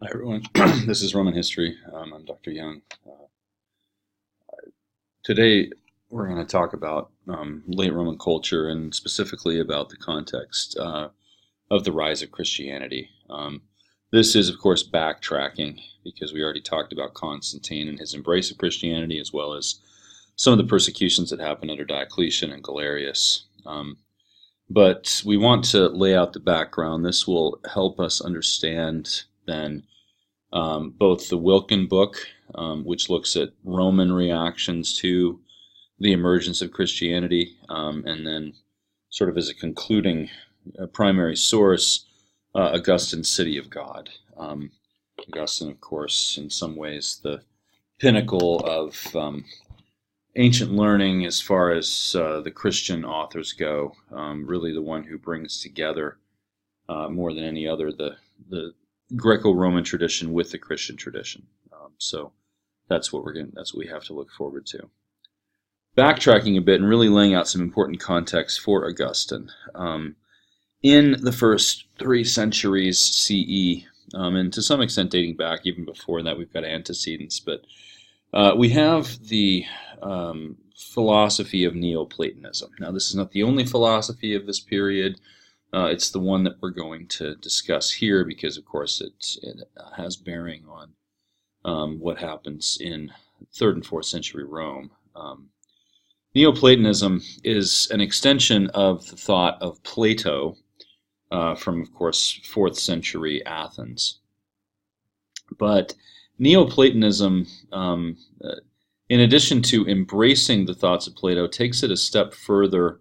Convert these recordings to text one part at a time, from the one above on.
Hi, everyone. This is Roman History. I'm Dr. Young. Today, we're going to talk about late Roman culture and specifically about the context of the rise of Christianity. This is, of course, backtracking because we already talked about Constantine and his embrace of Christianity, as well as some of the persecutions that happened under Diocletian and Galerius. But we want to lay out the background. This will help us understand then both the Wilken book, which looks at Roman reactions to the emergence of Christianity, and then sort of as a concluding primary source, Augustine's City of God. Augustine, of course, in some ways the pinnacle of ancient learning as far as the Christian authors go, really the one who brings together more than any other the Greco-Roman tradition with the Christian tradition. So that's what we have to look forward to. Backtracking a bit and really laying out some important context for Augustine. In the first 3 centuries CE, and to some extent dating back even before that, we've got antecedents, but we have the philosophy of Neoplatonism. Now, this is not the only philosophy of this period. It's the one that we're going to discuss here because, of course, it has bearing on what happens in 3rd and 4th century Rome. Neoplatonism is an extension of the thought of Plato from, of course, 4th century Athens. But Neoplatonism, in addition to embracing the thoughts of Plato, takes it a step further,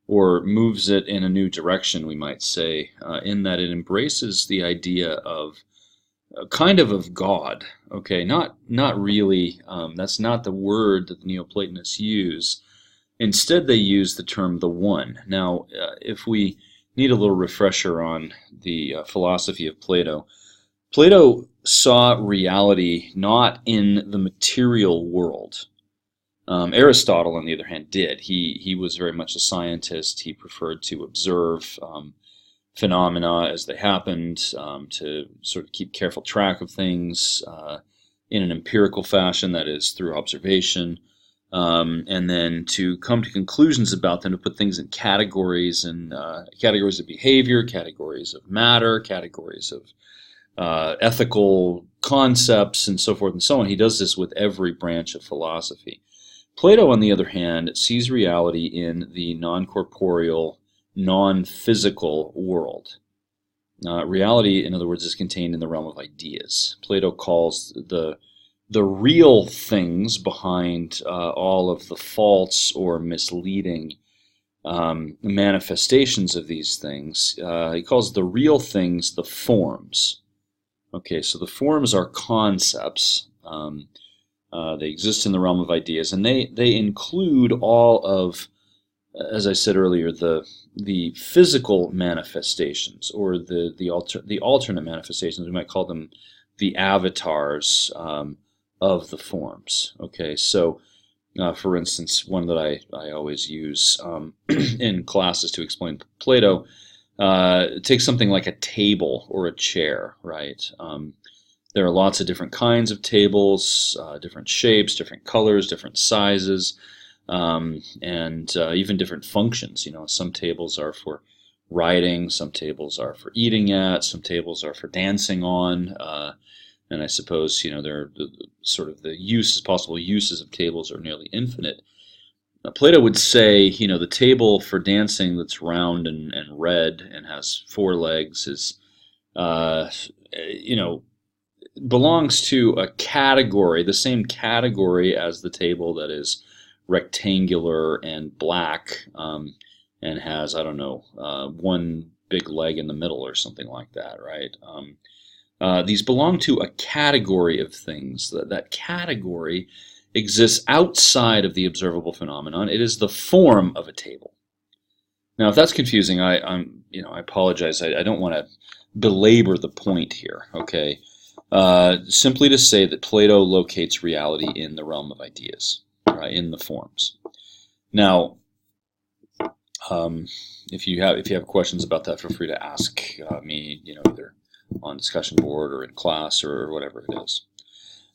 or moves it in a new direction, we might say, in that it embraces the idea of kind of God. Okay, not really. That's not the word that the Neoplatonists use. Instead, they use the term the One. Now, if we need a little refresher on the philosophy of Plato, Plato saw reality not in the material world. Aristotle, on the other hand, did. He was very much a scientist. He preferred to observe phenomena as they happened, to sort of keep careful track of things in an empirical fashion, that is, through observation, and then to come to conclusions about them, to put things in categories, and categories of behavior, categories of matter, categories of ethical concepts, and so forth and so on. He does this with every branch of philosophy. Plato, on the other hand, sees reality in the non-corporeal, non-physical world. Reality, in other words, is contained in the realm of ideas. Plato calls the real things behind all of the false or misleading manifestations of these things. He calls the real things the forms. Okay, so the forms are concepts. They exist in the realm of ideas, and they include all of, as I said earlier, the physical manifestations, or the alternate manifestations. We might call them the avatars of the forms. Okay, so for instance, one that I always use in classes to explain Plato, take something like a table or a chair, right? There are lots of different kinds of tables, different shapes, different colors, different sizes, and even different functions. You know, some tables are for writing, some tables are for eating at, some tables are for dancing on, and I suppose, you know, there are sort of the possible uses of tables are nearly infinite. Plato would say, you know, the table for dancing that's round and red and has 4 legs is, you know, belongs to a category, the same category as the table that is rectangular and black, and has, I don't know, 1 big leg in the middle or something like that, right? These belong to a category of things. That category exists outside of the observable phenomenon. It is the form of a table. Now, if that's confusing, I apologize. I don't want to belabor the point here. Okay. Simply to say that Plato locates reality in the realm of ideas, right, in the forms. Now, if you have questions about that, feel free to ask me, either on discussion board or in class or whatever it is.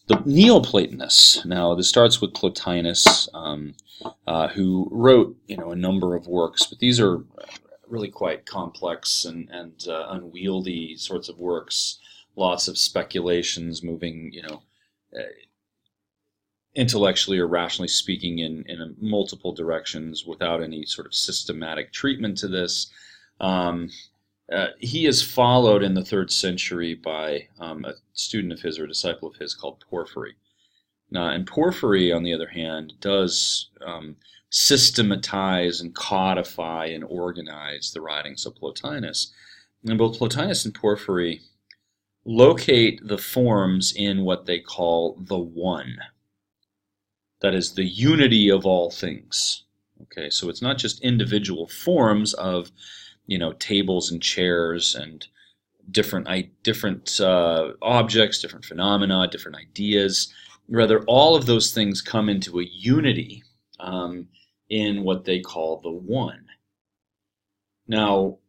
The Neoplatonists. Now, this starts with Plotinus, who wrote, a number of works, but these are really quite complex and unwieldy sorts of works. Lots of speculations moving, intellectually or rationally speaking in multiple directions without any sort of systematic treatment to this. He is followed in the 3rd century by a student of his or a disciple of his called Porphyry. And Porphyry, on the other hand, does systematize and codify and organize the writings of Plotinus. And both Plotinus and Porphyry locate the forms in what they call the One. That is, the unity of all things. Okay, so it's not just individual forms of, tables and chairs and different objects, different phenomena, different ideas. Rather, all of those things come into a unity in what they call the One. Now,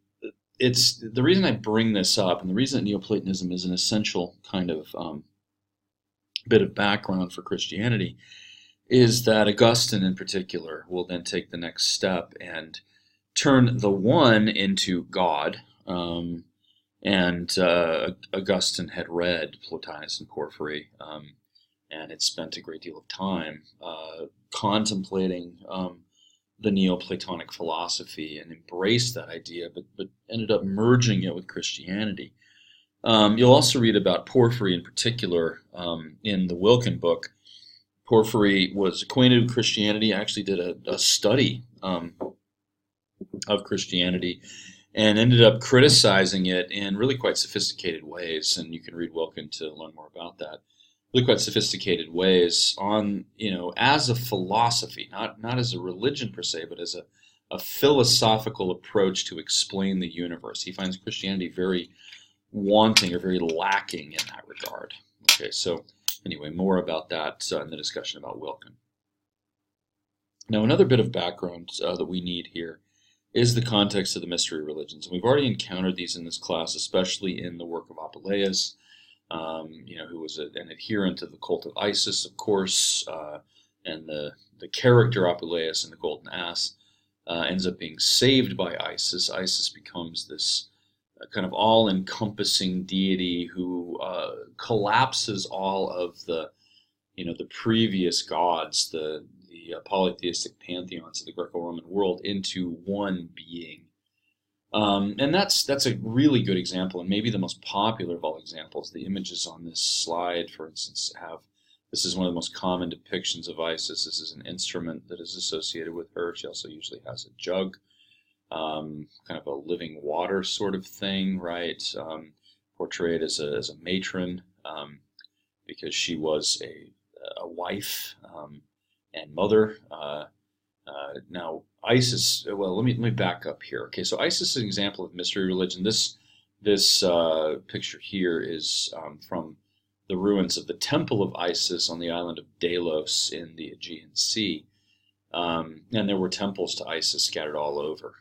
it's the reason I bring this up, and the reason that Neoplatonism is an essential kind of bit of background for Christianity, is that Augustine in particular will then take the next step and turn the One into God. Augustine had read Plotinus and Porphyry and had spent a great deal of time contemplating the Neoplatonic philosophy and embraced that idea, but ended up merging it with Christianity. You'll also read about Porphyry in particular in the Wilken book. Porphyry was acquainted with Christianity, actually did a study of Christianity, and ended up criticizing it in really quite sophisticated ways. And you can read Wilken to learn more about that. Really quite sophisticated ways on, as a philosophy, not as a religion per se, but as a philosophical approach to explain the universe. He finds Christianity very wanting or very lacking in that regard. Okay, so anyway, more about that in the discussion about Wilken. Now, another bit of background that we need here is the context of the mystery religions. And we've already encountered these in this class, especially in the work of Apuleius, who was an adherent of the cult of Isis, of course, and the character Apuleius in the Golden Ass ends up being saved by Isis. Isis becomes this kind of all-encompassing deity who collapses all of the previous gods, the polytheistic pantheons of the Greco-Roman world into one being. And that's a really good example, and maybe the most popular of all examples. The images on this slide, for instance, this is one of the most common depictions of Isis. This is an instrument that is associated with her. She also usually has a jug, kind of a living water sort of thing, right? Portrayed as a matron, because she was a wife and mother. Now, Isis. Well, let me back up here. Okay, so Isis is an example of mystery religion. This picture here is from the ruins of the Temple of Isis on the island of Delos in the Aegean Sea, and there were temples to Isis scattered all over.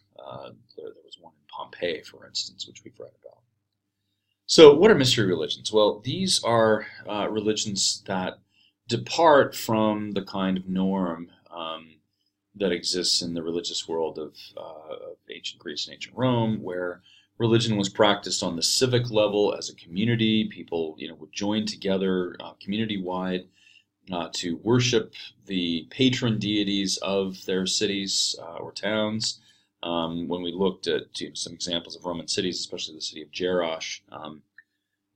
There was one in Pompeii, for instance, which we've read about. So, what are mystery religions? Well, these are religions that depart from the kind of norm that exists in the religious world of ancient Greece and ancient Rome, where religion was practiced on the civic level as a community. People, would join together community-wide to worship the patron deities of their cities or towns. When we looked at some examples of Roman cities, especially the city of Jerash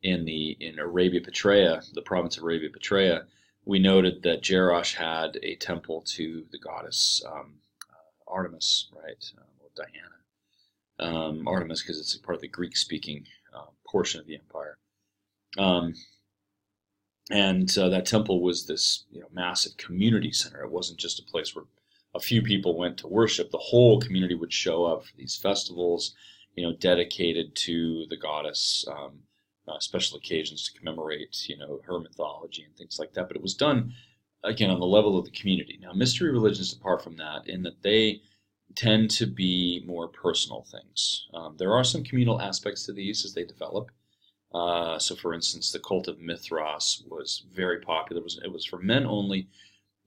in Arabia Petraea, the province of Arabia Petraea, we noted that Jerash had a temple to the goddess Artemis, right, or Diana. Artemis, because it's a part of the Greek-speaking portion of the empire. And that temple was this massive community center. It wasn't just a place where a few people went to worship. The whole community would show up for these festivals, dedicated to the goddess, special occasions to commemorate, her mythology and things like that. But it was done, again, on the level of the community. Now, mystery religions depart from that in that they tend to be more personal things. There are some communal aspects to these as they develop, So, for instance, the cult of Mithras was very popular. It was for men only.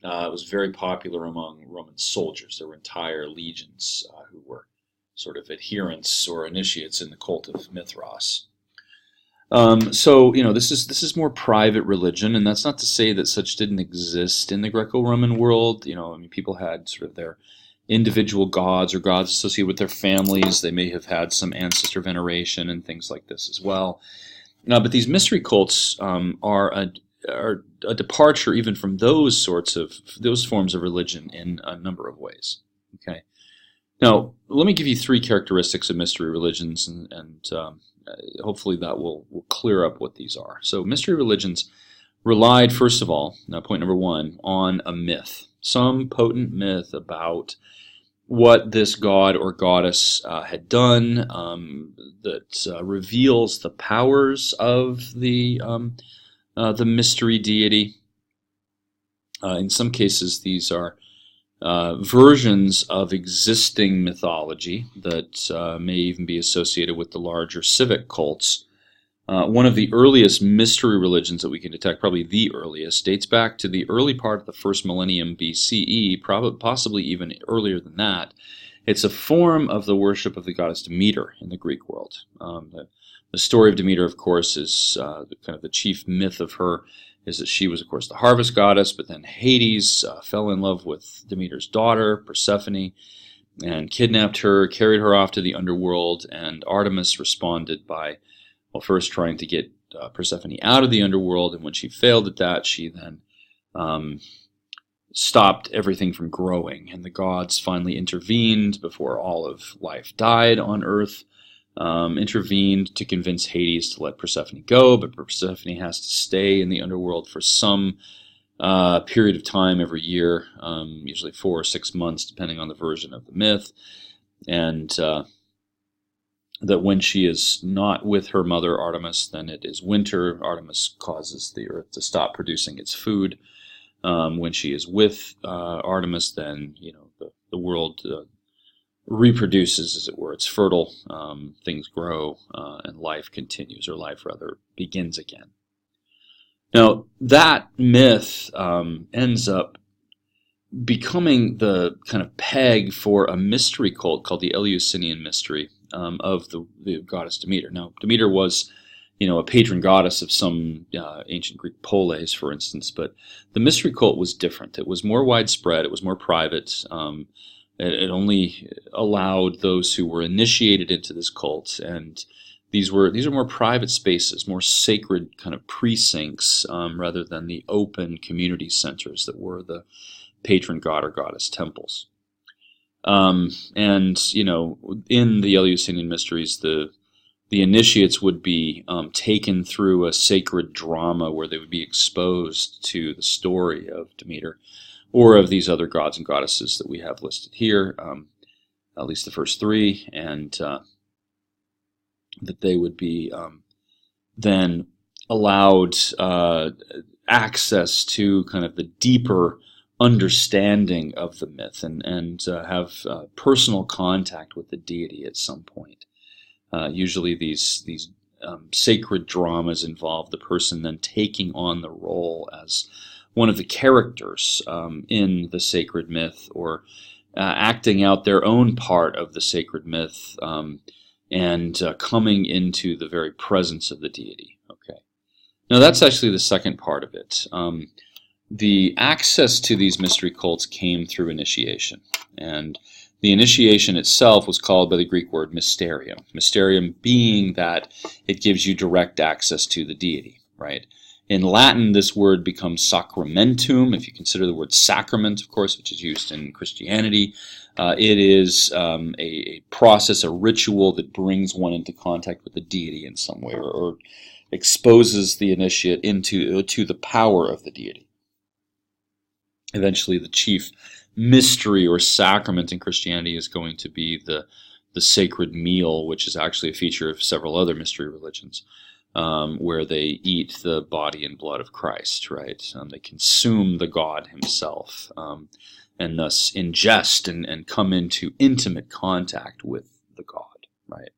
It was very popular among Roman soldiers. There were entire legions who were sort of adherents or initiates in the cult of Mithras. So this is more private religion, and that's not to say that such didn't exist in the Greco-Roman world. I mean, people had sort of their individual gods or gods associated with their families. They may have had some ancestor veneration and things like this as well. But these mystery cults are a departure even from those forms of religion in a number of ways. Okay. Now, let me give you three characteristics of mystery religions, and hopefully that will clear up what these are. So mystery religions relied, first of all, now point number one, on a myth, some potent myth about what this god or goddess had done that reveals the powers of the mystery deity. In some cases, these are versions of existing mythology that may even be associated with the larger civic cults. One of the earliest mystery religions that we can detect, probably the earliest, dates back to the early part of the first millennium BCE, possibly even earlier than that. It's a form of the worship of the goddess Demeter in the Greek world. The story of Demeter, of course, is kind of the chief myth of her is that she was, of course, the harvest goddess, but then Hades fell in love with Demeter's daughter, Persephone, and kidnapped her, carried her off to the underworld, and Artemis responded by, well, first trying to get Persephone out of the underworld, and when she failed at that, she then stopped everything from growing, and the gods finally intervened before all of life died on Earth, intervened to convince Hades to let Persephone go, but Persephone has to stay in the underworld for some period of time every year, usually 4 or 6 months, depending on the version of the myth, and that when she is not with her mother Artemis, then it is winter. Artemis causes the earth to stop producing its food. When she is with Artemis, then the world reproduces, as it were. It's fertile, things grow, and life continues, or life rather begins again. Now, that myth ends up becoming the kind of peg for a mystery cult called the Eleusinian mystery of the goddess Demeter. Now, Demeter was, a patron goddess of some ancient Greek polis, for instance, but the mystery cult was different. It was more widespread. It was more private. It only allowed those who were initiated into this cult, and these are more private spaces, more sacred kind of precincts, rather than the open community centers that were the patron god or goddess temples. And in the Eleusinian mysteries, the initiates would be taken through a sacred drama where they would be exposed to the story of Demeter, or of these other gods and goddesses that we have listed here, at least the first three, and that they would be then allowed access to kind of the deeper understanding of the myth and have personal contact with the deity at some point. Usually these sacred dramas involve the person then taking on the role as one of the characters in the sacred myth, or acting out their own part of the sacred myth, and coming into the very presence of the deity. Okay. Now that's actually the second part of it. The access to these mystery cults came through initiation, and the initiation itself was called by the Greek word mysterium. Mysterium being that it gives you direct access to the deity, right? In Latin, this word becomes sacramentum. If you consider the word sacrament, of course, which is used in Christianity, it is a process, a ritual that brings one into contact with the deity in some way, or exposes the initiate to the power of the deity. Eventually, the chief mystery or sacrament in Christianity is going to be the sacred meal, which is actually a feature of several other mystery religions, where they eat the body and blood of Christ, right? They consume the God himself, and thus ingest and come into intimate contact with the God, right?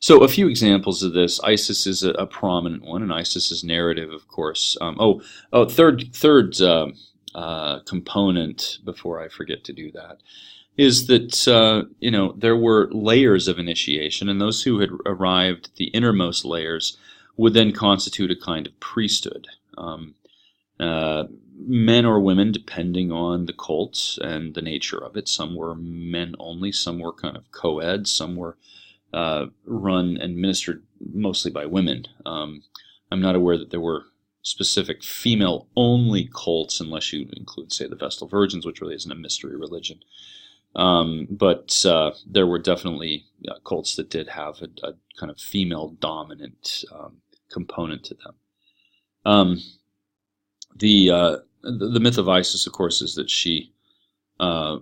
So a few examples of this. Isis is a prominent one, and Isis's narrative, of course. Third component, before I forget to do that, is that there were layers of initiation, and those who had arrived at the innermost layers would then constitute a kind of priesthood. Uh, Men or women, depending on the cult and the nature of it. Some were men only, some were kind of co-ed, some were run and administered mostly by women. I'm not aware that there were specific female-only cults, unless you include, say, the Vestal Virgins, which really isn't a mystery religion. But there were definitely cults that did have a kind of female-dominant component to them. The myth of Isis, of course, is that she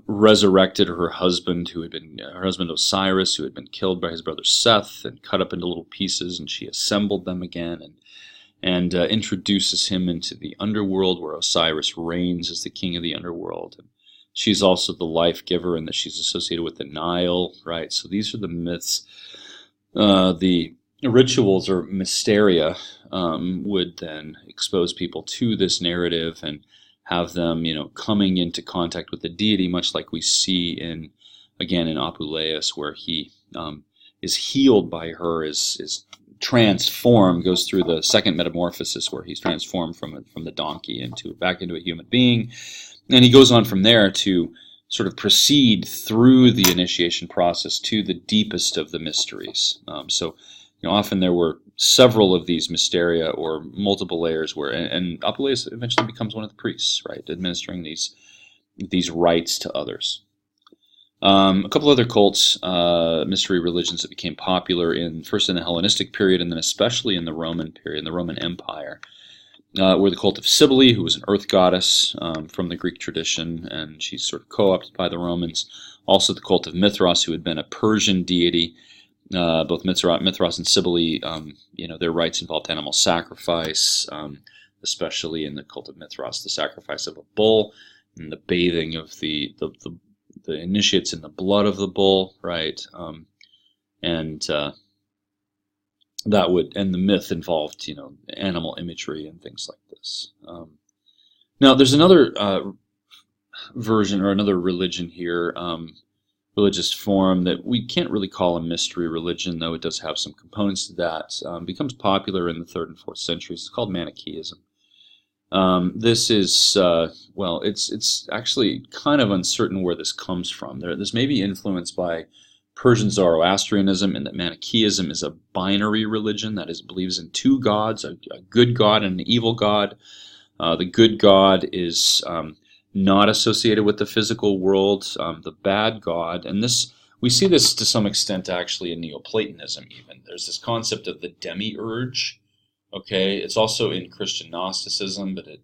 resurrected her husband, her husband Osiris, who had been killed by his brother Seth and cut up into little pieces, and she assembled them again and introduces him into the underworld, where Osiris reigns as the king of the underworld. And she's also the life giver, and that she's associated with the Nile, right? So these are the myths. The rituals or mysteria would then expose people to this narrative and have them, coming into contact with the deity, much like we see in Apuleius, where he is healed by her, is transformed, goes through the second metamorphosis, where he's transformed from the donkey back into a human being, and he goes on from there to sort of proceed through the initiation process to the deepest of the mysteries. So often there were several of these mysteria or multiple layers and Apuleius eventually becomes one of the priests, right, administering these rites to others. A couple other cults, mystery religions that became popular first in the Hellenistic period and then especially in the Roman period, in the Roman Empire, were the cult of Cybele, who was an earth goddess from the Greek tradition, and she's sort of co-opted by the Romans. Also the cult of Mithras, who had been a Persian deity. Both Mithras and Cybele, their rites involved animal sacrifice, especially in the cult of Mithras, the sacrifice of a bull and the bathing of the initiates in the blood of the bull, right? The myth involved, animal imagery and things like this. Now, there's another version or another religion here. Religious form that we can't really call a mystery religion, though it does have some components to that. Becomes popular in the 3rd and 4th centuries. It's called Manichaeism. This is, it's actually kind of uncertain where this comes from. This may be influenced by Persian Zoroastrianism, in that Manichaeism is a binary religion, that is, it believes in two gods, a good god and an evil god. The good god is not associated with the physical world, the bad god, and we see this to some extent actually in Neoplatonism even. There's this concept of the demiurge, okay? It's also in Christian Gnosticism, but it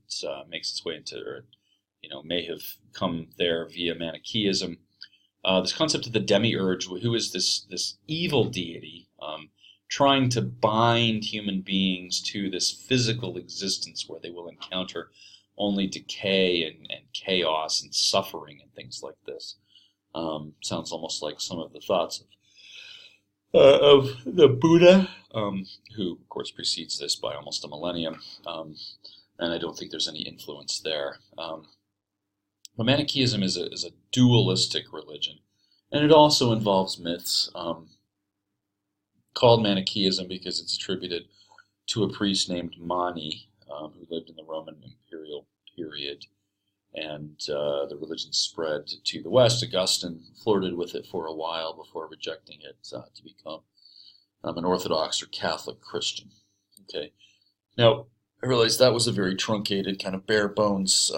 makes its way into, may have come there via Manichaeism. This concept of the demiurge, who is this evil deity trying to bind human beings to this physical existence where they will encounter only decay and chaos and suffering and things like this. Sounds almost like some of the thoughts of the Buddha, who, of course, precedes this by almost a millennium, and I don't think there's any influence there. But Manichaeism is a dualistic religion, and it also involves myths, called Manichaeism because it's attributed to a priest named Mani, who lived in the Roman imperial period, and the religion spread to the West. Augustine flirted with it for a while before rejecting it to become an Orthodox or Catholic Christian. Okay, now I realize that was a very truncated, kind of bare bones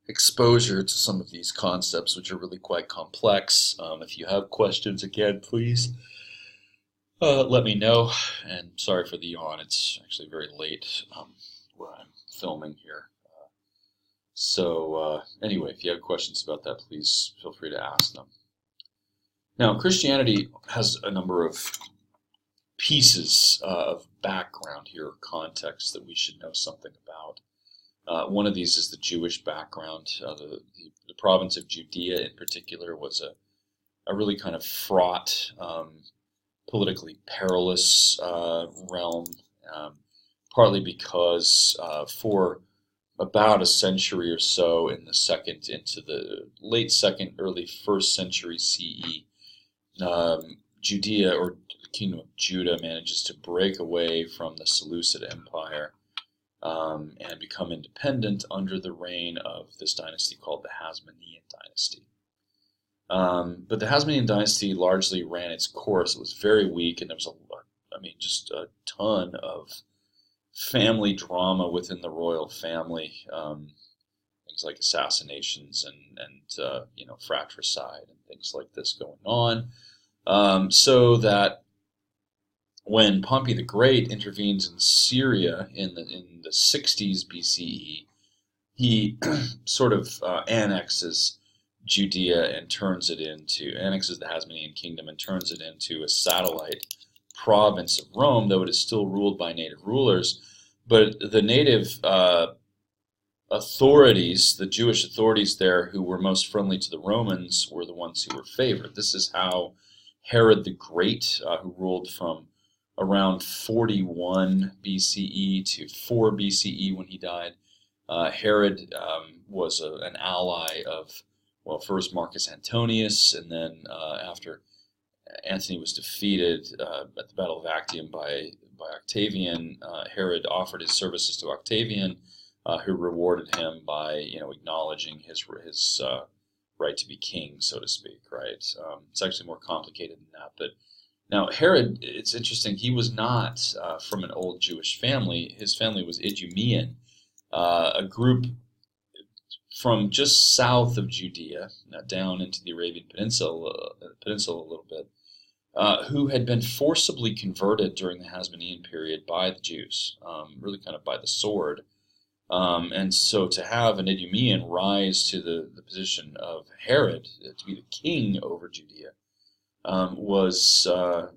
exposure to some of these concepts, which are really quite complex. If you have questions, again, please let me know. And sorry for the yawn. It's actually very late where I'm filming here. Anyway, if you have questions about that, please feel free to ask them. Now, Christianity has a number of pieces of background here, context, that we should know something about. One of these is the Jewish background. The province of Judea, in particular, was a really kind of fraught politically perilous realm, partly because for about a century or so in the second into the late second, early first century CE, Judea, or the kingdom of Judah, manages to break away from the Seleucid Empire and become independent under the reign of this dynasty called the Hasmonean dynasty. But the Hasmonean dynasty largely ran its course. It was very weak, and there was just a ton of family drama within the royal family. Things like assassinations and fratricide and things like this going on. So that when Pompey the Great intervenes in Syria in the 60s BCE, he sort of annexes Judea and annexes the Hasmonean kingdom and turns it into a satellite province of Rome, though it is still ruled by native rulers. But the native authorities, the Jewish authorities there who were most friendly to the Romans, were the ones who were favored. This is how Herod the Great, who ruled from around 41 BCE to 4 BCE when he died, Herod was an ally of, first Marcus Antonius, and then after Antony was defeated at the Battle of Actium by Octavian, Herod offered his services to Octavian, who rewarded him by acknowledging his right to be king, so to speak. Right? It's actually more complicated than that. But now Herod, it's interesting. He was not from an old Jewish family. His family was Idumean, a group from just south of Judea, down into the Arabian Peninsula a little bit, who had been forcibly converted during the Hasmonean period by the Jews, really kind of by the sword. And so to have an Idumean rise to the position of Herod, to be the king over Judea, was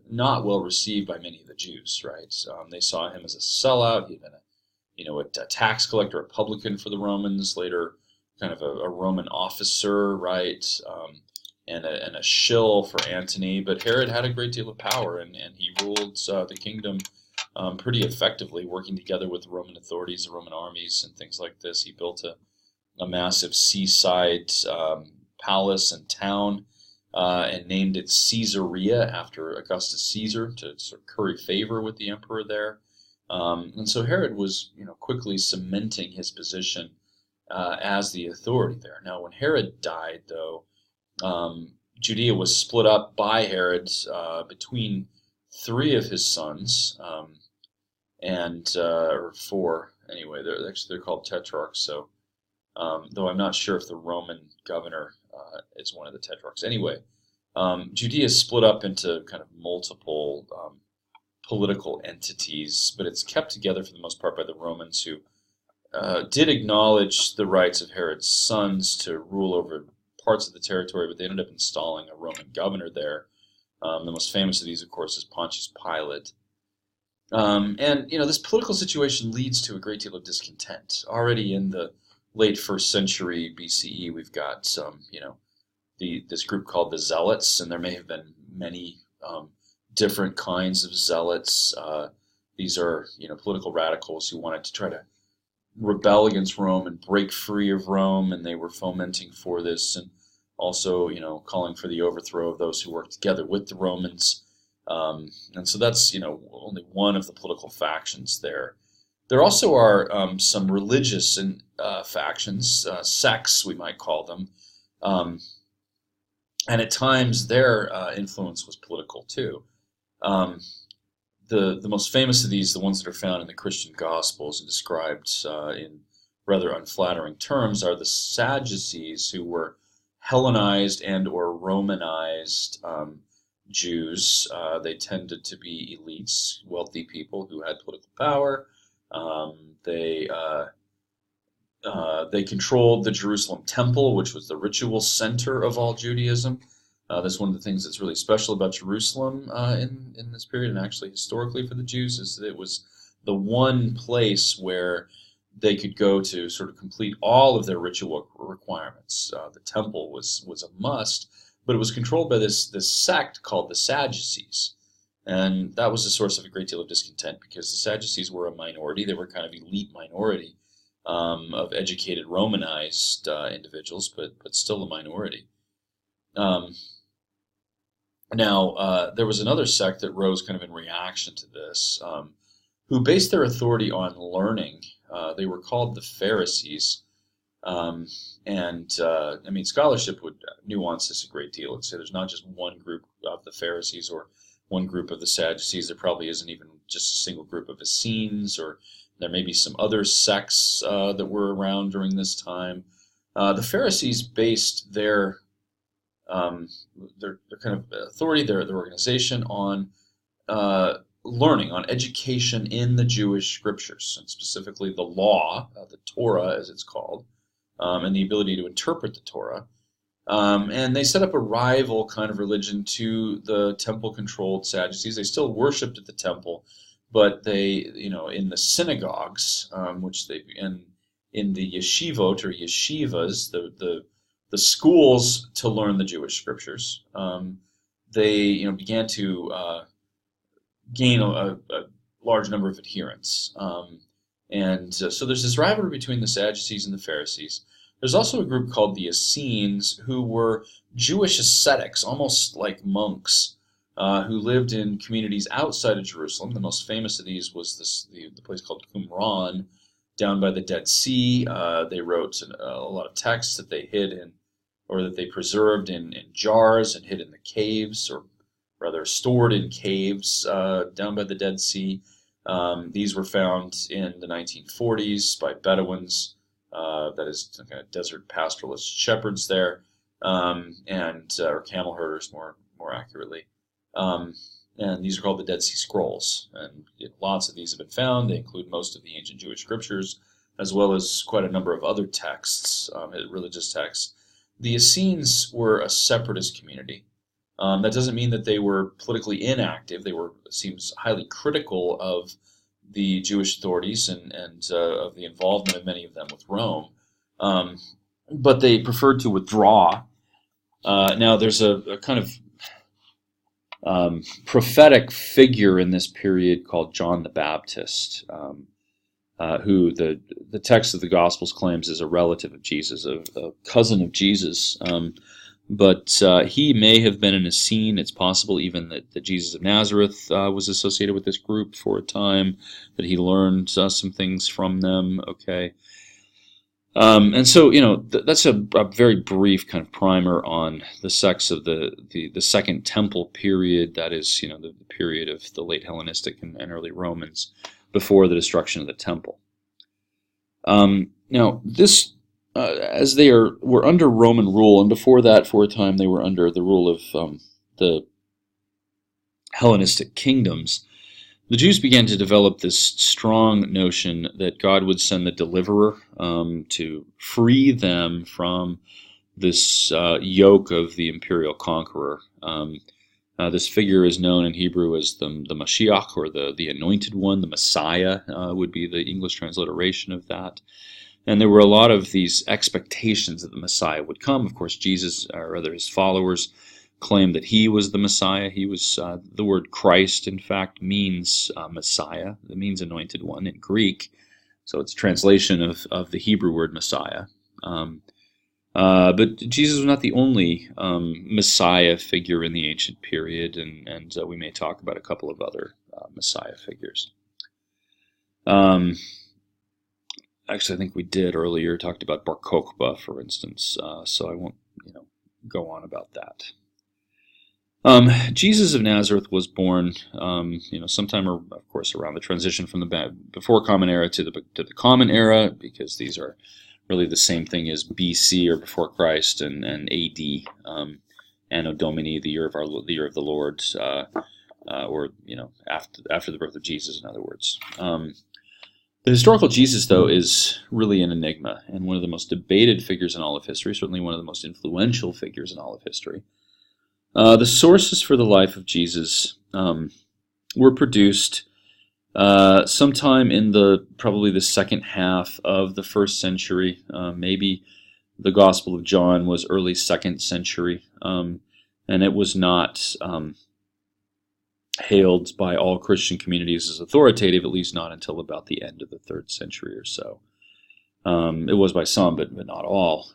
not well received by many of the Jews, right? They saw him as a sellout. He'd been a tax collector, a publican for the Romans, later kind of a Roman officer, right? And a shill for Antony. But Herod had a great deal of power, and he ruled the kingdom pretty effectively, working together with the Roman authorities, the Roman armies, and things like this. He built a massive seaside palace and town and named it Caesarea after Augustus Caesar to sort of curry favor with the emperor there. And so Herod was quickly cementing his position as the authority there. Now, when Herod died, though, Judea was split up by Herod between 3 of his sons, or 4 anyway. They're called tetrarchs. So, though I'm not sure if the Roman governor is one of the tetrarchs. Anyway, Judea is split up into kind of multiple political entities, but it's kept together for the most part by the Romans, who did acknowledge the rights of Herod's sons to rule over parts of the territory, but they ended up installing a Roman governor there. The most famous of these, of course, is Pontius Pilate. And this political situation leads to a great deal of discontent. Already in the late 1st century BCE, we've got this group called the Zealots, and there may have been many different kinds of zealots. These are political radicals who wanted to try to rebel against Rome and break free of Rome, and they were fomenting for this, and also calling for the overthrow of those who worked together with the Romans. And so that's only one of the political factions there. There also are some religious factions, sects we might call them, and at times their influence was political too. The most famous of these, the ones that are found in the Christian Gospels and described in rather unflattering terms, are the Sadducees, who were Hellenized and or Romanized Jews. They tended to be elites, wealthy people who had political power. They controlled the Jerusalem temple, which was the ritual center of all Judaism. That's one of the things that's really special about Jerusalem in this period, and actually historically for the Jews, is that it was the one place where they could go to sort of complete all of their ritual requirements. The temple was a must, but it was controlled by this sect called the Sadducees. And that was a source of a great deal of discontent because the Sadducees were a minority. They were kind of elite minority of educated Romanized individuals, but still a minority. Um, Now, there was another sect that rose kind of in reaction to this, who based their authority on learning. They were called the Pharisees. Um, I mean, scholarship would nuance this a great deal and say there's not just one group of the Pharisees or one group of the Sadducees. There probably isn't even just a single group of Essenes, or there may be some other sects that were around during this time. The Pharisees based um, their kind of authority, their organization on learning, on education in the Jewish scriptures, and specifically the law, the Torah as it's called, and the ability to interpret the Torah. And they set up a rival kind of religion to the temple-controlled Sadducees. They still worshipped at the temple, but they, in the synagogues, which they in the yeshivot or yeshivas, the schools to learn the Jewish scriptures, they began to gain a large number of adherents. So there's this rivalry between the Sadducees and the Pharisees. There's also a group called the Essenes, who were Jewish ascetics, almost like monks, who lived in communities outside of Jerusalem. The most famous of these was the place called Qumran, down by the Dead Sea. They wrote a lot of texts that they hid in, or that they preserved in jars and hid in the caves, or rather stored in caves down by the Dead Sea. These were found in the 1940s by Bedouins, that is, some kind of desert pastoralist shepherds there, or camel herders, more accurately. And these are called the Dead Sea Scrolls, and lots of these have been found. They include most of the ancient Jewish scriptures, as well as quite a number of other texts, religious texts. The Essenes were a separatist community. That doesn't mean that they were politically inactive. They were, it seems, highly critical of the Jewish authorities and of the involvement of many of them with Rome. But they preferred to withdraw. Now, there's a kind of prophetic figure in this period called John the Baptist, who the text of the Gospels claims is a relative of Jesus, a cousin of Jesus. But he may have been an Essene. It's possible even that Jesus of Nazareth was associated with this group for a time, that he learned some things from them. Okay. And so, that's a very brief kind of primer on the sects of the Second Temple period. That is, the period of the late Hellenistic and early Romans before the destruction of the temple. Now, this, as they were under Roman rule, and before that, for a time, they were under the rule of the Hellenistic kingdoms, the Jews began to develop this strong notion that God would send the deliverer to free them from this yoke of the imperial conqueror. This figure is known in Hebrew as the Mashiach, or the Anointed One. The Messiah would be the English transliteration of that. And there were a lot of these expectations that the Messiah would come. Of course, Jesus, or rather his followers, claimed that he was the Messiah. He was, the word Christ, in fact, means Messiah. It means Anointed One in Greek. So it's a translation of the Hebrew word Messiah. But Jesus was not the only Messiah figure in the ancient period, and we may talk about a couple of other Messiah figures. Actually, I think we did earlier, talked about Bar Kokhba, for instance, so I won't go on about that. Jesus of Nazareth was born, sometime, of course, around the transition from the before Common Era to the Common Era, because these are really the same thing as BC, or before Christ, and AD, Anno Domini, the year of the Lord, or after the birth of Jesus, in other words. The historical Jesus, though, is really an enigma, and one of the most debated figures in all of history, certainly one of the most influential figures in all of history. The sources for the life of Jesus were produced sometime in probably the second half of the first century. Maybe the Gospel of John was early second century, and it was not hailed by all Christian communities as authoritative, at least not until about the end of the 3rd century or so. It was by some, but not all.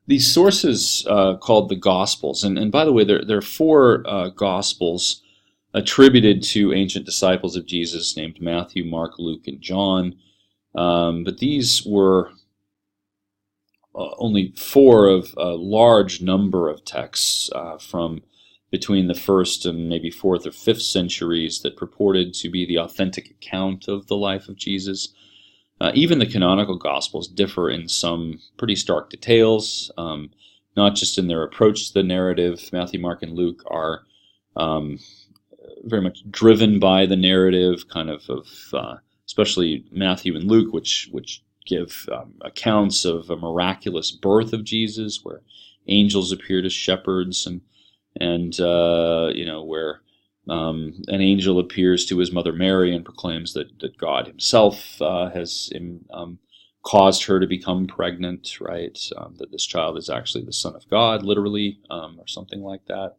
These sources called the Gospels, and by the way, there are 4 Gospels attributed to ancient disciples of Jesus named Matthew, Mark, Luke, and John. But these were only 4 of a large number of texts from between the 1st and maybe 4th or 5th centuries that purported to be the authentic account of the life of Jesus. Even the canonical Gospels differ in some pretty stark details, not just in their approach to the narrative. Matthew, Mark, and Luke are very much driven by the narrative, especially Matthew and Luke, which give accounts of a miraculous birth of Jesus, where angels appear to shepherds, and where an angel appears to his mother Mary and proclaims that God Himself has caused her to become pregnant, right? That this child is actually the Son of God, literally, or something like that.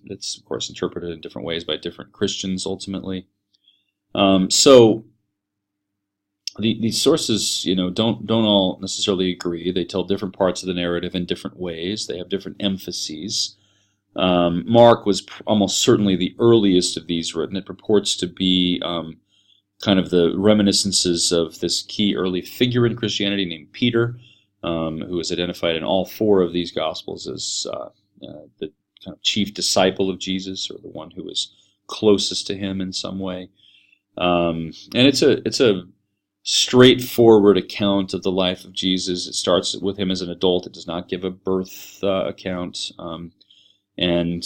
It's of course interpreted in different ways by different Christians ultimately. So these sources, don't all necessarily agree. They tell different parts of the narrative in different ways. They have different emphases. Mark was almost certainly the earliest of these written. It purports to be kind of the reminiscences of this key early figure in Christianity named Peter, who is identified in all 4 of these Gospels as the kind of chief disciple of Jesus, or the one who was closest to him in some way. And it's a straightforward account of the life of Jesus. It starts with him as an adult. It does not give a birth account, and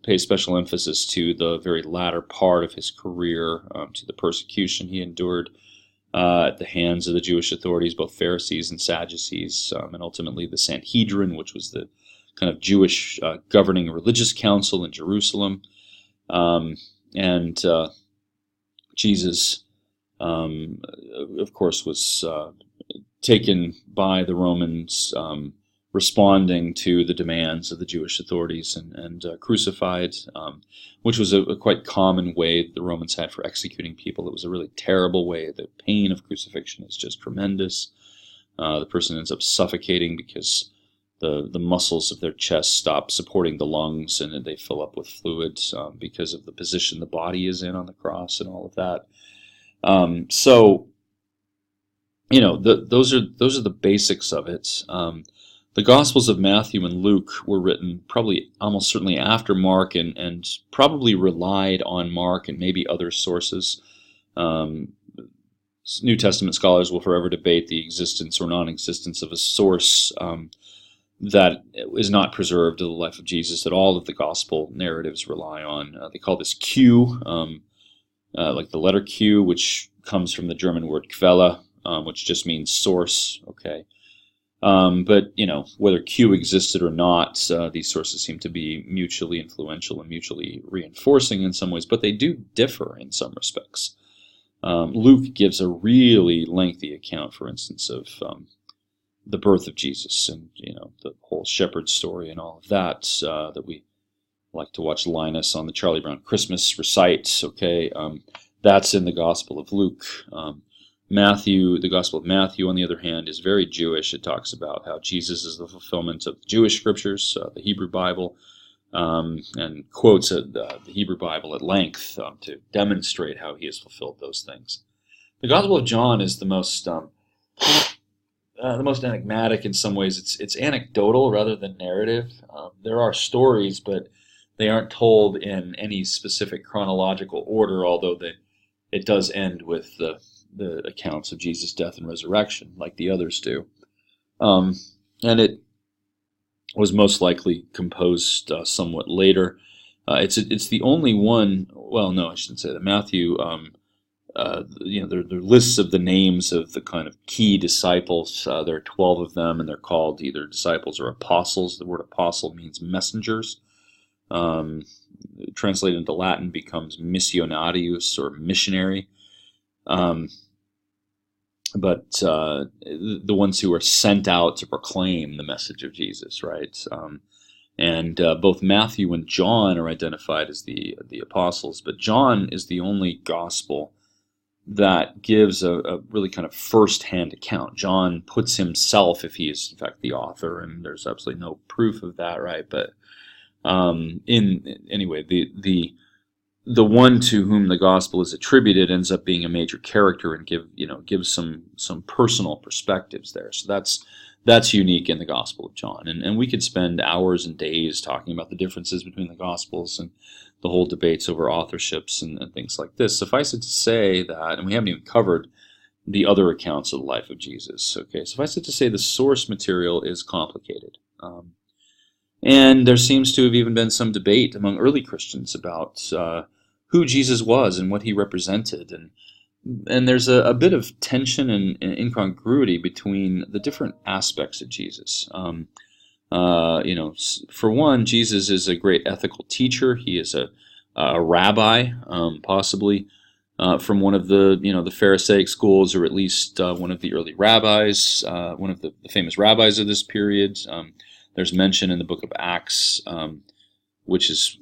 pays special emphasis to the very latter part of his career, to the persecution he endured at the hands of the Jewish authorities, both Pharisees and Sadducees, and ultimately the Sanhedrin, which was the kind of Jewish governing religious council in Jerusalem. And Jesus, of course, was taken by the Romans, responding to the demands of the Jewish authorities, and crucified, which was a quite common way the Romans had for executing people. It was a really terrible way. The pain of crucifixion is just tremendous. The person ends up suffocating because the muscles of their chest stop supporting the lungs, and they fill up with fluid because of the position the body is in on the cross and all of that. Those are the basics of it. The Gospels of Matthew and Luke were written probably almost certainly after Mark, and probably relied on Mark and maybe other sources. New Testament scholars will forever debate the existence or non-existence of a source that is not preserved of the life of Jesus that all of the Gospel narratives rely on. They call this Q, like the letter Q, which comes from the German word Quelle, which just means source. Okay. But whether Q existed or not, these sources seem to be mutually influential and mutually reinforcing in some ways, but they do differ in some respects. Luke gives a really lengthy account, for instance, of the birth of Jesus, and the whole shepherd story and all of that that we like to watch Linus on the Charlie Brown Christmas recite. Okay, that's in the Gospel of Luke. Matthew, the Gospel of Matthew, on the other hand, is very Jewish. It talks about how Jesus is the fulfillment of the Jewish scriptures, the Hebrew Bible, and quotes the Hebrew Bible at length to demonstrate how he has fulfilled those things. The Gospel of John is the most enigmatic in some ways. It's anecdotal rather than narrative. There are stories, but they aren't told in any specific chronological order, although it does end with the accounts of Jesus' death and resurrection, like the others do. And it was most likely composed somewhat later. It's the only one. Well, no, I shouldn't say that. Matthew. There are lists of the names of the kind of key disciples. There are 12 of them, and they're called either disciples or apostles. The word apostle means messengers. Translated into Latin becomes missionarius, or missionary. But the ones who are sent out to proclaim the message of Jesus, right? And both Matthew and John are identified as the apostles, but John is the only gospel that gives a really kind of first-hand account. John puts himself, if he is in fact the author, and there's absolutely no proof of that, right? But anyway, the one to whom the gospel is attributed ends up being a major character and gives some personal perspectives there. So that's unique in the Gospel of John. And we could spend hours and days talking about the differences between the Gospels and the whole debates over authorships and things like this. Suffice it to say that, and we haven't even covered the other accounts of the life of Jesus. Okay, suffice it to say the source material is complicated. And there seems to have even been some debate among early Christians about who Jesus was and what he represented. And there's a bit of tension and incongruity between the different aspects of Jesus. For one, Jesus is a great ethical teacher. He is a rabbi, possibly from one of the Pharisaic schools, or at least one of the early rabbis, one of the famous rabbis of this period. There's mention in the book of Acts, which is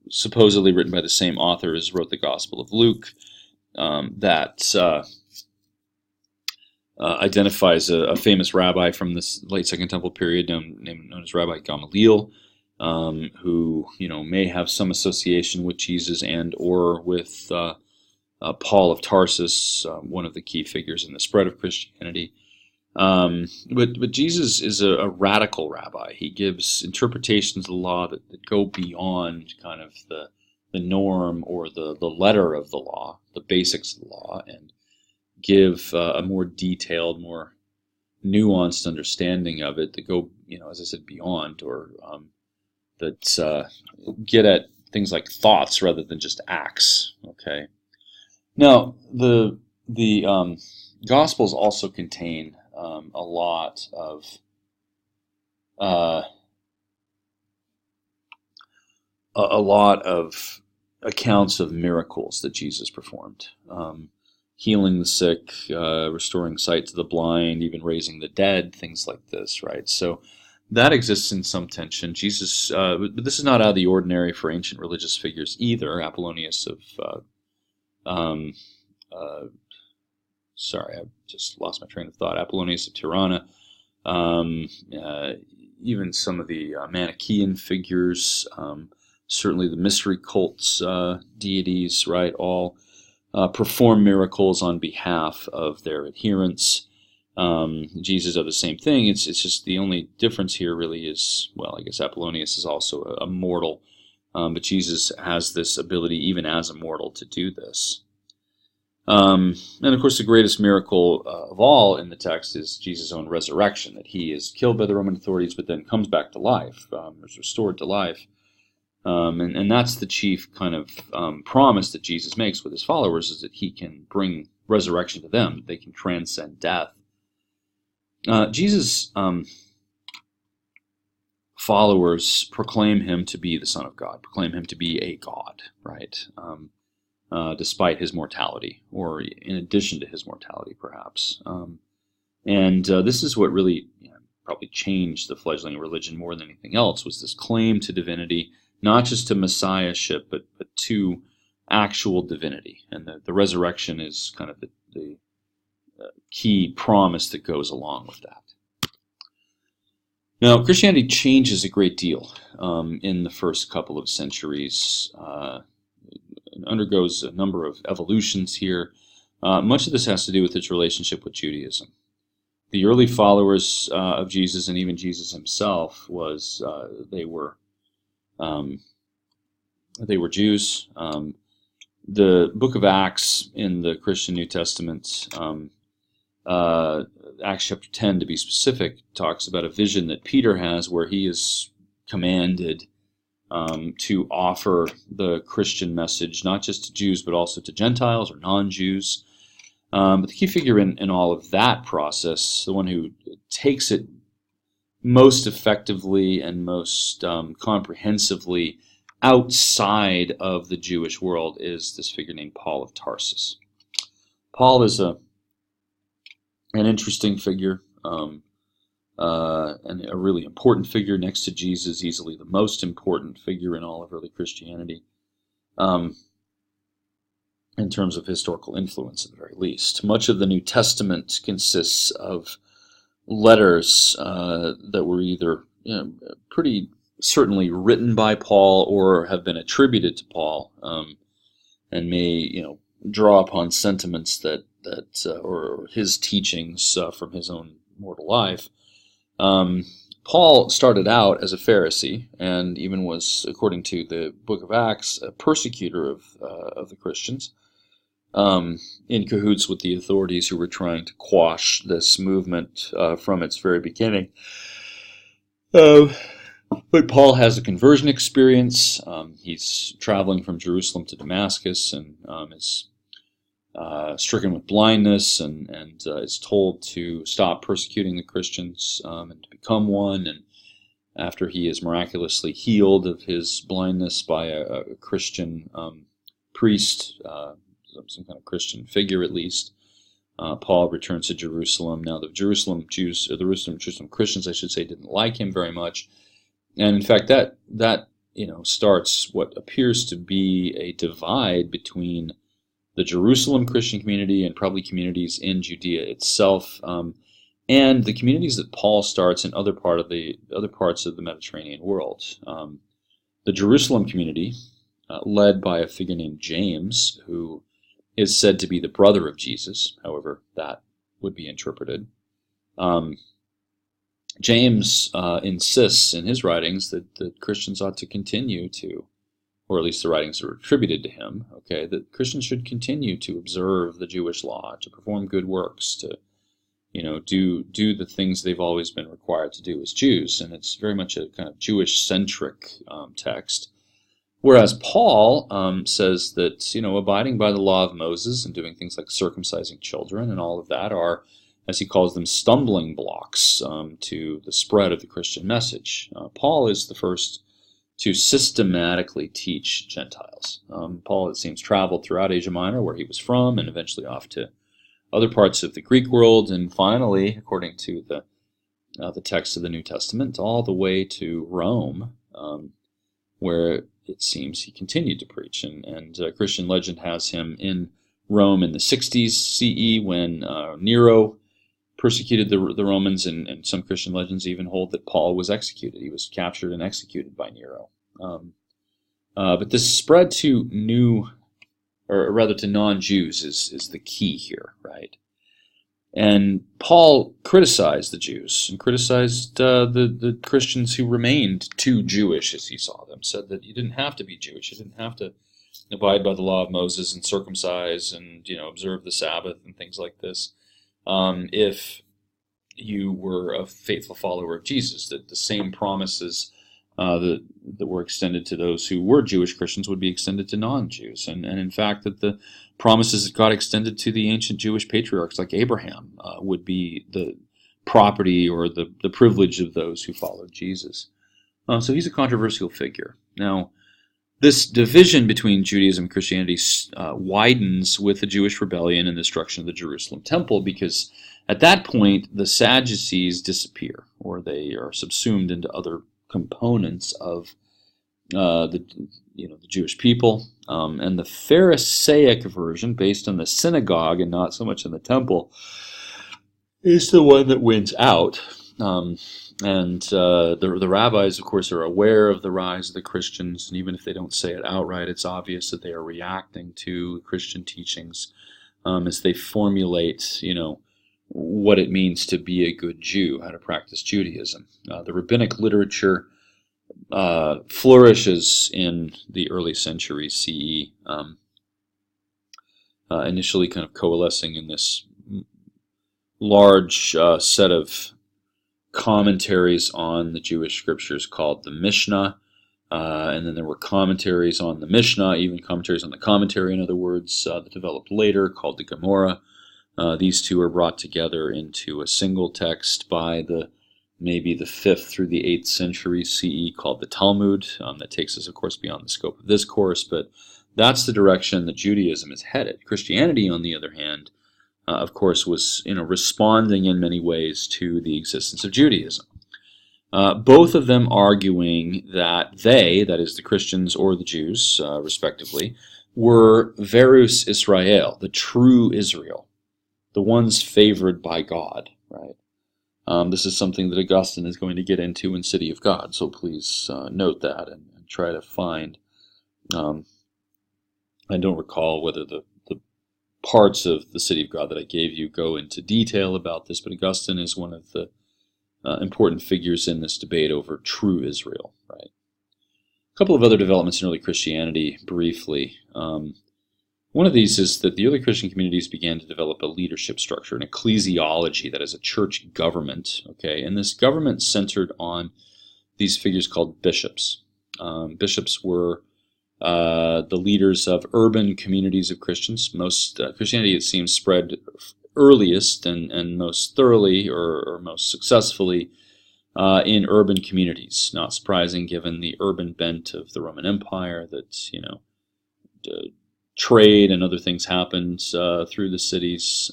supposedly written by the same author as wrote the Gospel of Luke, that identifies a famous rabbi from this late Second Temple period known as Rabbi Gamaliel, who may have some association with Jesus and or with Paul of Tarsus, one of the key figures in the spread of Christianity. But Jesus is a radical rabbi. He gives interpretations of the law that go beyond kind of the norm or the letter of the law, the basics of the law, and give a more detailed, more nuanced understanding of it that go, as I said, beyond, or that get at things like thoughts rather than just acts. Okay. Now, the Gospels also contain a lot of accounts of miracles that Jesus performed, healing the sick, restoring sight to the blind, even raising the dead, things like this, right? So that exists in some tension. Jesus, but this is not out of the ordinary for ancient religious figures either. Apollonius of sorry, I just lost my train of thought. Apollonius of Tirana, even some of the Manichaean figures, certainly the mystery cults, deities, right, all perform miracles on behalf of their adherents. Jesus does the same thing. It's just the only difference here really is, well, I guess Apollonius is also a mortal, but Jesus has this ability even as a mortal to do this. And of course, the greatest miracle of all in the text is Jesus' own resurrection, that he is killed by the Roman authorities, but then comes back to life, is restored to life. And that's the chief kind of promise that Jesus makes with his followers, is that he can bring resurrection to them, that they can transcend death. Jesus' followers proclaim him to be the Son of God, proclaim him to be a God, right? Despite his mortality, or in addition to his mortality, perhaps. And this is what really probably changed the fledgling religion more than anything else, was this claim to divinity, not just to messiahship, but to actual divinity. And the resurrection is kind of the key promise that goes along with that. Now, Christianity changes a great deal in the first couple of centuries. It undergoes a number of evolutions here. Much of this has to do with its relationship with Judaism. The early followers of Jesus, and even Jesus himself, they were Jews. The book of Acts in the Christian New Testament, Acts chapter 10 to be specific, talks about a vision that Peter has where he is commanded to offer the Christian message, not just to Jews, but also to Gentiles or non-Jews. But the key figure in all of that process, the one who takes it most effectively and most comprehensively outside of the Jewish world, is this figure named Paul of Tarsus. Paul is an interesting figure. and a really important figure next to Jesus, easily the most important figure in all of early Christianity, in terms of historical influence at the very least. Much of the New Testament consists of letters that were either pretty certainly written by Paul or have been attributed to Paul, and may draw upon sentiments that or his teachings from his own mortal life. Paul started out as a Pharisee, and even was, according to the book of Acts, a persecutor of the Christians, in cahoots with the authorities who were trying to quash this movement from its very beginning. But Paul has a conversion experience. He's traveling from Jerusalem to Damascus, and is stricken with blindness, and is told to stop persecuting the Christians and to become one. And after he is miraculously healed of his blindness by a Christian priest, some kind of Christian figure at least, Paul returns to Jerusalem. Now the Jerusalem Christians, I should say, didn't like him very much, and in fact that starts what appears to be a divide between the Jerusalem Christian community and probably communities in Judea itself, and the communities that Paul starts in other parts of the Mediterranean world. The Jerusalem community, led by a figure named James, who is said to be the brother of Jesus, however that would be interpreted. James insists in his writings that Christians ought to continue to, or at least the writings are attributed to him, that Christians should continue to observe the Jewish law, to perform good works, to do the things they've always been required to do as Jews. And it's very much a kind of Jewish-centric text. Whereas Paul says that, abiding by the law of Moses and doing things like circumcising children and all of that are, as he calls them, stumbling blocks to the spread of the Christian message. Paul is the first to systematically teach Gentiles. Paul, it seems, traveled throughout Asia Minor, where he was from, and eventually off to other parts of the Greek world, and finally, according to the text of the New Testament, all the way to Rome, where it seems he continued to preach. And Christian legend has him in Rome in the 60s CE when Nero persecuted the Romans, and some Christian legends even hold that Paul was executed. He was captured and executed by Nero. But this spread to to non-Jews is the key here, right? And Paul criticized the Jews and criticized the Christians who remained too Jewish, as he saw them. Said that you didn't have to be Jewish, you didn't have to abide by the law of Moses and circumcise and observe the Sabbath and things like this, if you were a faithful follower of Jesus. That the same promises that were extended to those who were Jewish Christians would be extended to non-Jews, and in fact that the promises that God extended to the ancient Jewish patriarchs like Abraham would be the property or the privilege of those who followed Jesus. So he's a controversial figure. Now, this division between Judaism and Christianity widens with the Jewish rebellion and the destruction of the Jerusalem temple, because at that point the Sadducees disappear, or they are subsumed into other components of the Jewish people, and the Pharisaic version, based on the synagogue and not so much in the temple, is the one that wins out. The rabbis, of course, are aware of the rise of the Christians, and even if they don't say it outright, it's obvious that they are reacting to Christian teachings as they formulate, what it means to be a good Jew, how to practice Judaism. The rabbinic literature flourishes in the early century CE, initially kind of coalescing in this large set of commentaries on the Jewish scriptures called the Mishnah, and then there were commentaries on the Mishnah, even commentaries on the commentary, in other words, that developed later, called the Gemara. These two are brought together into a single text by maybe the 5th through the 8th century CE, called the Talmud. That takes us, of course, beyond the scope of this course, but that's the direction that Judaism is headed. Christianity, on the other hand, of course, was responding in many ways to the existence of Judaism. Both of them arguing that they, that is the Christians or the Jews, respectively, were Verus Israel, the true Israel, the ones favored by God, right? This is something that Augustine is going to get into in City of God, so please note that and try to find. I don't recall whether the parts of the City of God that I gave you go into detail about this, but Augustine is one of the important figures in this debate over true Israel, right? A couple of other developments in early Christianity, briefly. One of these is that the early Christian communities began to develop a leadership structure, an ecclesiology, that is a church government, okay? And this government centered on these figures called bishops. Bishops were the leaders of urban communities of Christians. Most Christianity, it seems, spread earliest and most thoroughly or most successfully in urban communities. Not surprising given the urban bent of the Roman Empire, that trade and other things happened through the cities,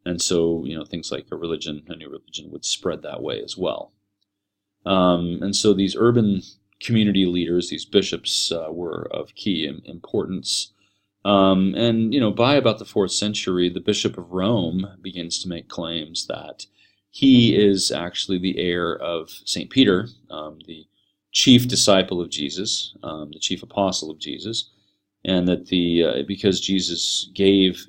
and so things like a new religion would spread that way as well. And so these urban community leaders, these bishops, were of key importance. And by about the 4th century, the Bishop of Rome begins to make claims that he is actually the heir of St. Peter, the chief disciple of Jesus, the chief apostle of Jesus, and that because Jesus gave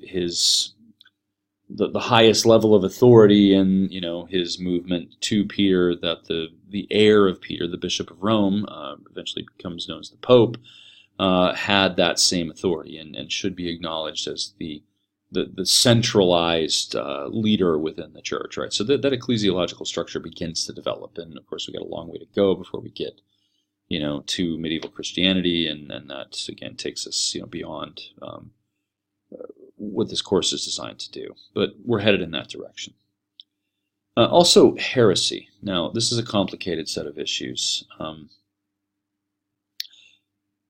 the highest level of authority in his movement to Peter, that the heir of Peter, the Bishop of Rome, eventually becomes known as the Pope, had that same authority and should be acknowledged as the centralized leader within the church, right? So that ecclesiological structure begins to develop, and of course we got a long way to go before we get to medieval Christianity, and that again takes us beyond what this course is designed to do. But we're headed in that direction. Also, heresy. Now, this is a complicated set of issues.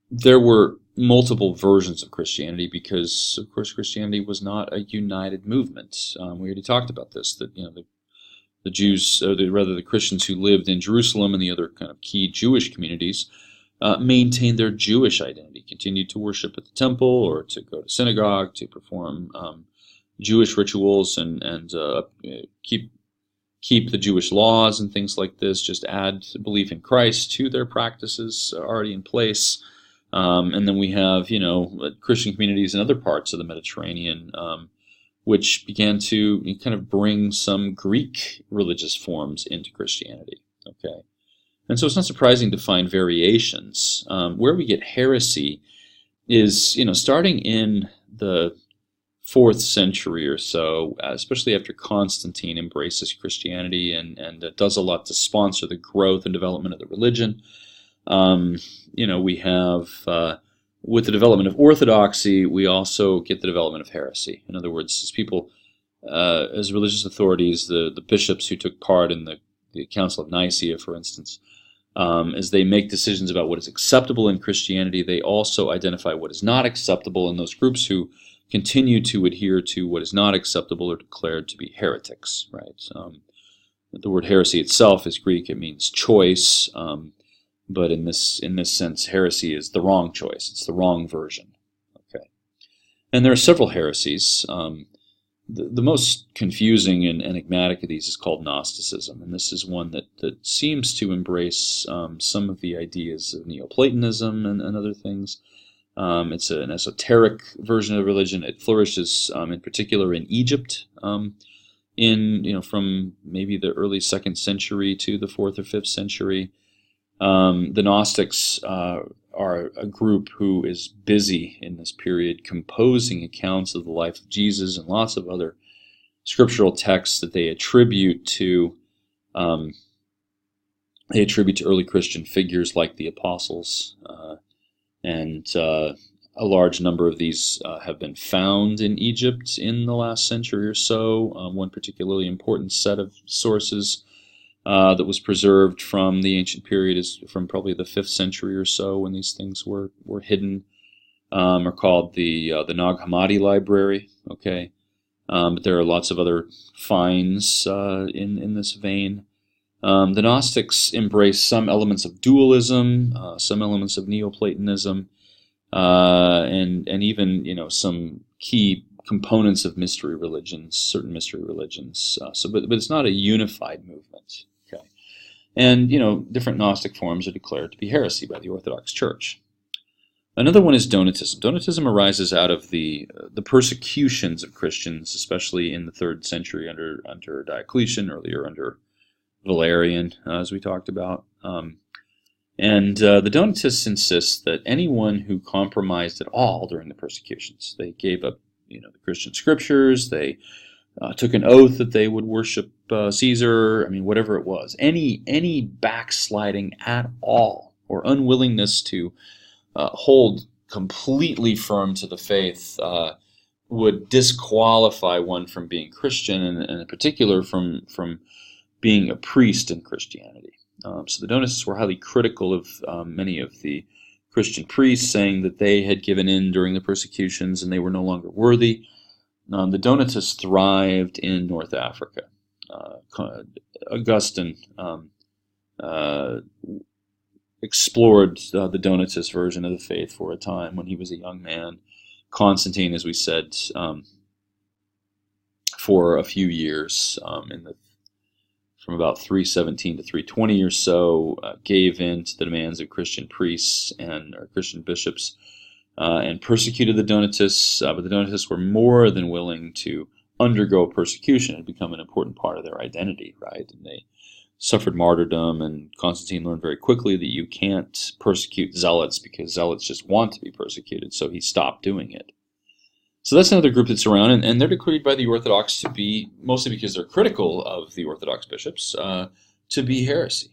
There were multiple versions of Christianity because, of course, Christianity was not a united movement. We already talked about this, that the Jews, or rather the Christians who lived in Jerusalem and the other kind of key Jewish communities, maintained their Jewish identity, continued to worship at the temple or to go to synagogue, to perform Jewish rituals and keep the Jewish laws and things like this, just add belief in Christ to their practices already in place. And then we have, Christian communities in other parts of the Mediterranean, which began to kind of bring some Greek religious forms into Christianity, okay? And so it's not surprising to find variations. Where we get heresy is, starting in the 4th century or so, especially after Constantine embraces Christianity and does a lot to sponsor the growth and development of the religion. We have, with the development of orthodoxy, we also get the development of heresy. In other words, as people, as religious authorities, the bishops who took part in the Council of Nicaea, for instance, as they make decisions about what is acceptable in Christianity, they also identify what is not acceptable, and those groups who continue to adhere to what is not acceptable are declared to be heretics, right? The word heresy itself is Greek. It means choice, but in this sense, heresy is the wrong choice. It's the wrong version, okay? And there are several heresies. The most confusing and enigmatic of these is called Gnosticism, and this is one that seems to embrace some of the ideas of Neoplatonism and other things. It's an esoteric version of religion. It flourishes in particular in Egypt, from maybe the early 2nd century to the 4th or 5th century. The Gnostics are a group who is busy in this period composing accounts of the life of Jesus and lots of other scriptural texts that they attribute to early Christian figures like the apostles, and a large number of these have been found in Egypt in the last century or so. One particularly important set of sources that was preserved from the ancient period is from probably the 5th century or so, when these things were hidden, are called the Nag Hammadi Library. Okay, but there are lots of other finds in this vein. The Gnostics embrace some elements of dualism, some elements of Neoplatonism, and even some key components of mystery religions, certain mystery religions. But it's not a unified movement. Okay, and different Gnostic forms are declared to be heresy by the Orthodox Church. Another one is Donatism. Donatism arises out of the persecutions of Christians, especially in the 3rd century under Diocletian, earlier under Valerian, as we talked about. The Donatists insist that anyone who compromised at all during the persecutions, they gave up the Christian scriptures, they took an oath that they would worship Caesar, whatever it was, any backsliding at all or unwillingness to hold completely firm to the faith would disqualify one from being Christian, and in particular from being a priest in Christianity. So the Donatists were highly critical of many of the Christian priests, saying that they had given in during the persecutions and they were no longer worthy. The Donatists thrived in North Africa. Augustine explored the Donatist version of the faith for a time when he was a young man. Constantine, as we said, for a few years, from about 317 to 320 or so, gave in to the demands of Christian priests or Christian bishops, and persecuted the Donatists. But the Donatists were more than willing to undergo persecution. It had become an important part of their identity, right? And they suffered martyrdom, and Constantine learned very quickly that you can't persecute zealots because zealots just want to be persecuted, so he stopped doing it. So that's another group that's around, and they're declared by the Orthodox to be, mostly because they're critical of the Orthodox bishops, to be heresy.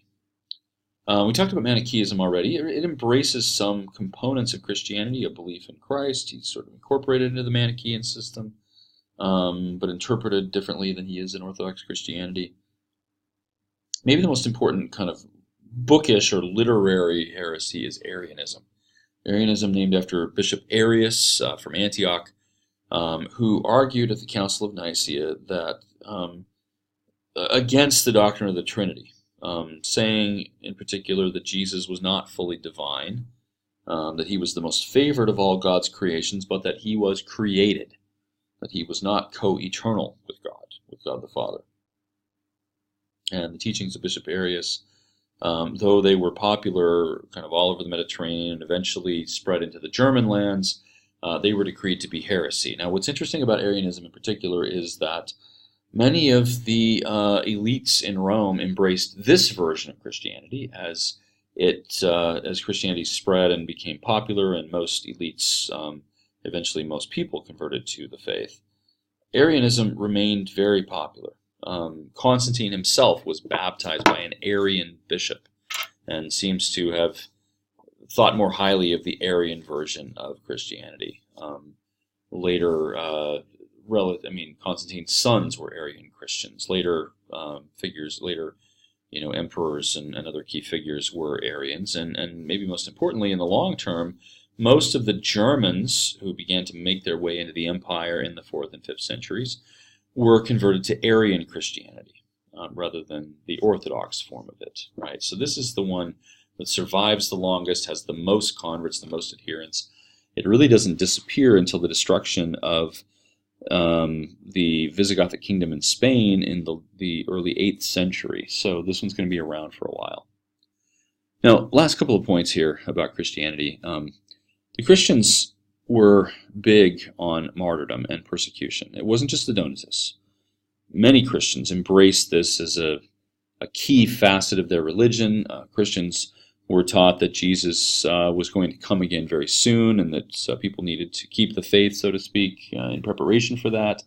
We talked about Manichaeism already. It embraces some components of Christianity, a belief in Christ. He's sort of incorporated into the Manichaean system, but interpreted differently than he is in Orthodox Christianity. Maybe the most important kind of bookish or literary heresy is Arianism. Arianism, named after Bishop Arius from Antioch, who argued at the Council of Nicaea that against the doctrine of the Trinity, saying in particular that Jesus was not fully divine, that he was the most favored of all God's creations, but that he was created, that he was not co-eternal with God the Father. And the teachings of Bishop Arius, though they were popular kind of all over the Mediterranean and eventually spread into the German lands, they were decreed to be heresy. Now, what's interesting about Arianism in particular is that many of the elites in Rome embraced this version of Christianity as Christianity spread and became popular, and most elites, eventually most people, converted to the faith. Arianism remained very popular. Constantine himself was baptized by an Arian bishop and seems to have thought more highly of the Arian version of Christianity. Later, Constantine's sons were Arian Christians. Later emperors and other key figures were Arians. And maybe most importantly, in the long term, most of the Germans who began to make their way into the empire in the 4th and 5th centuries were converted to Arian Christianity rather than the Orthodox form of it, right? So this is the one that survives the longest, has the most converts, the most adherents. It really doesn't disappear until the destruction of the Visigothic kingdom in Spain in the early 8th century. So this one's going to be around for a while. Now, last couple of points here about Christianity. The Christians were big on martyrdom and persecution. It wasn't just the Donatists. Many Christians embraced this as a key facet of their religion. Christians were taught that Jesus was going to come again very soon, and that people needed to keep the faith, so to speak, in preparation for that.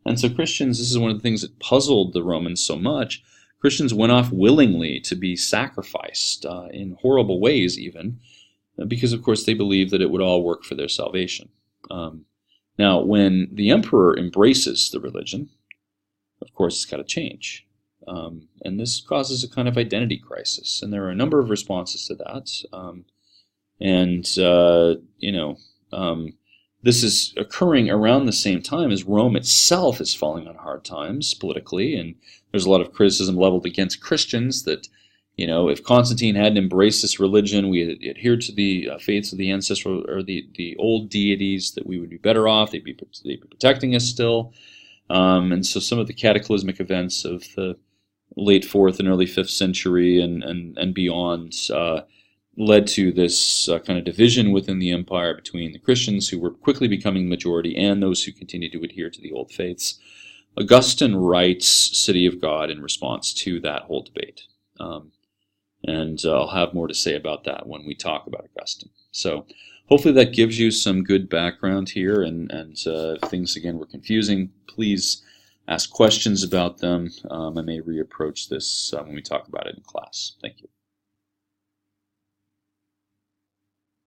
And so Christians, this is one of the things that puzzled the Romans so much, Christians went off willingly to be sacrificed in horrible ways even, because of course they believed that it would all work for their salvation. Now, when the emperor embraces the religion, of course it's got to change. And this causes a kind of identity crisis, and there are a number of responses to that. This is occurring around the same time as Rome itself is falling on hard times politically, and there's a lot of criticism leveled against Christians that, if Constantine hadn't embraced this religion, we had adhered to the faiths of the ancestral or the old deities, that we would be better off. They'd be protecting us still. And so some of the cataclysmic events of the late 4th and early 5th century and beyond led to this kind of division within the empire between the Christians, who were quickly becoming the majority, and those who continued to adhere to the old faiths. Augustine writes City of God in response to that whole debate. And I'll have more to say about that when we talk about Augustine. So hopefully that gives you some good background here, and if things, again, were confusing, please ask questions about them. I may reapproach this when we talk about it in class. Thank you.